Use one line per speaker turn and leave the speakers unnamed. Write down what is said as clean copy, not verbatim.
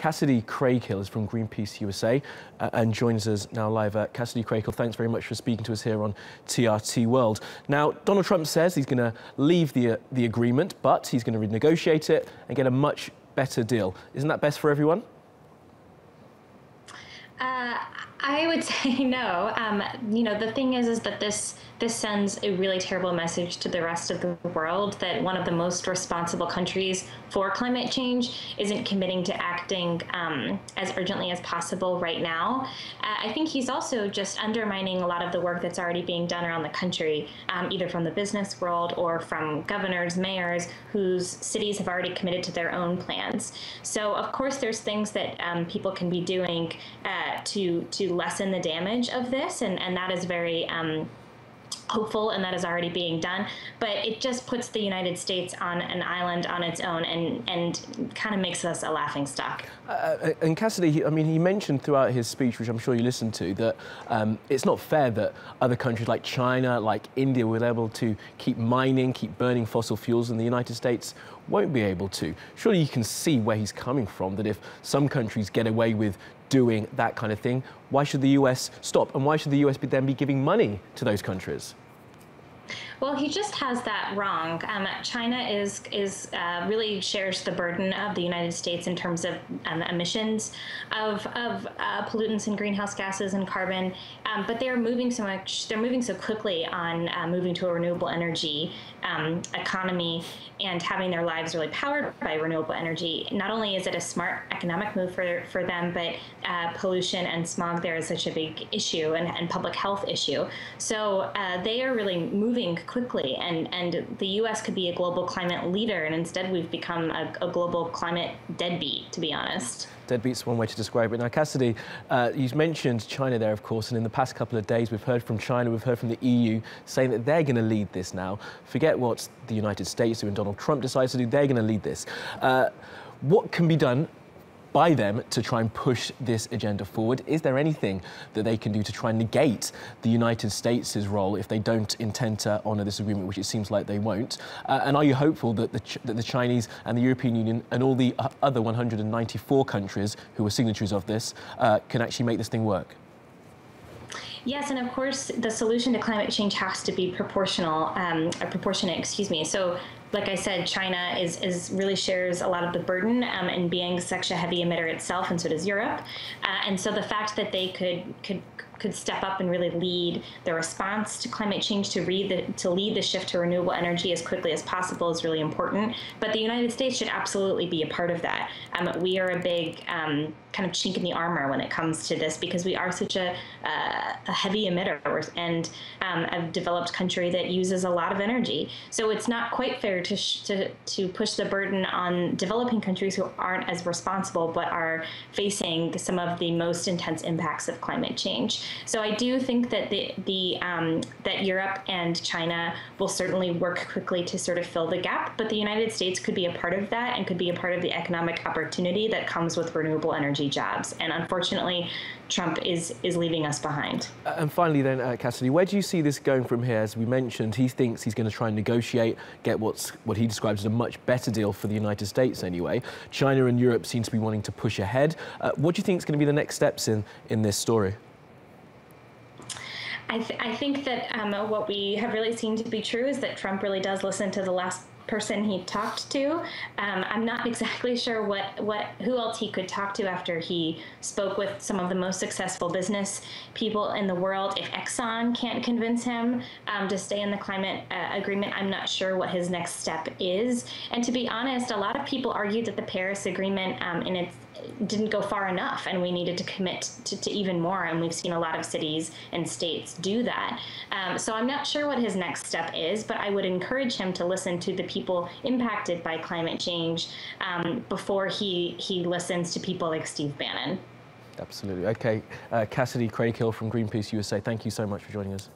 Cassady Craighill is from Greenpeace USA and joins us now live. Cassady Craighill, thanks very much for speaking to us here on TRT World. Now, Donald Trump says he's going to leave the agreement, but he's going to renegotiate it and get a much better deal. Isn't that best for everyone?
I would say no. The thing is that this sends a really terrible message to the rest of the world that one of the most responsible countries for climate change isn't committing to acting as urgently as possible right now. I think he's also just undermining a lot of the work that's already being done around the country, either from the business world or from governors, mayors, whose cities have already committed to their own plans. So, of course, there's things that people can be doing to lessen the damage of this, and that is very hopeful, and that is already being done. But it just puts the United States on an island on its own and kind of makes us a laughingstock.
And Cassady, I mean, he mentioned throughout his speech, which I'm sure you listened to, that it's not fair that other countries like China, like India, were able to keep mining, keep burning fossil fuels, and the United States won't be able to. Surely you can see where he's coming from, that if some countries get away with doing that kind of thing, why should the US stop? And why should the US then be giving money to those countries?
Well, he just has that wrong. China really shares the burden of the United States in terms of emissions of pollutants and greenhouse gases and carbon, but they're moving so much. They're moving so quickly on moving to a renewable energy economy and having their lives really powered by renewable energy. Not only is it a smart economic move for them, but pollution and smog there is such a big issue and public health issue. So they are really moving quickly, and the U.S. could be a global climate leader, and instead we've become a global climate deadbeat, to be honest.
Deadbeat's one way to describe it. Now, Cassady, you mentioned China there, of course, and in the past couple of days we've heard from China, we've heard from the EU saying that they're going to lead this now. Forget what the United States do and Donald Trump decides to do, they're going to lead this. What can be done by them to try and push this agenda forward? Is there anything that they can do to try and negate the United States' role if they don't intend to honour this agreement, which it seems like they won't? And are you hopeful that the Chinese and the European Union and all the other 194 countries who are signatories of this can actually make this thing work?
Yes, and of course, the solution to climate change has to be proportionate, excuse me. So, like I said, China really shares a lot of the burden in being such a heavy emitter itself, and so does Europe. And so the fact that they could step up and really lead the response to climate change, to lead the shift to renewable energy as quickly as possible is really important. But the United States should absolutely be a part of that. We are a big kind of chink in the armor when it comes to this, because we are such a heavy emitter and a developed country that uses a lot of energy. So it's not quite fair to push the burden on developing countries who aren't as responsible but are facing some of the most intense impacts of climate change. So I do think that that Europe and China will certainly work quickly to sort of fill the gap, but the United States could be a part of that and could be a part of the economic opportunity that comes with renewable energy jobs. And unfortunately, Trump is leaving us behind. And
finally then, Cassady, where do you see this going from here? As we mentioned, he thinks he's going to try and negotiate, get what he describes as a much better deal for the United States anyway. China and Europe seem to be wanting to push ahead. What do you think is going to be the next steps in this story?
I think that what we have really seen to be true is that Trump really does listen to the last person he talked to. I'm not exactly sure who else he could talk to after he spoke with some of the most successful business people in the world. If Exxon can't convince him to stay in the climate agreement, I'm not sure what his next step is. And to be honest, a lot of people argue that the Paris Agreement didn't go far enough, and we needed to commit to even more, and we've seen a lot of cities and states do that. So I'm not sure what his next step is, but I would encourage him to listen to the people impacted by climate change before he listens to people like Steve Bannon.
Absolutely. Okay, Cassady Craighill from Greenpeace USA, thank you so much for joining us.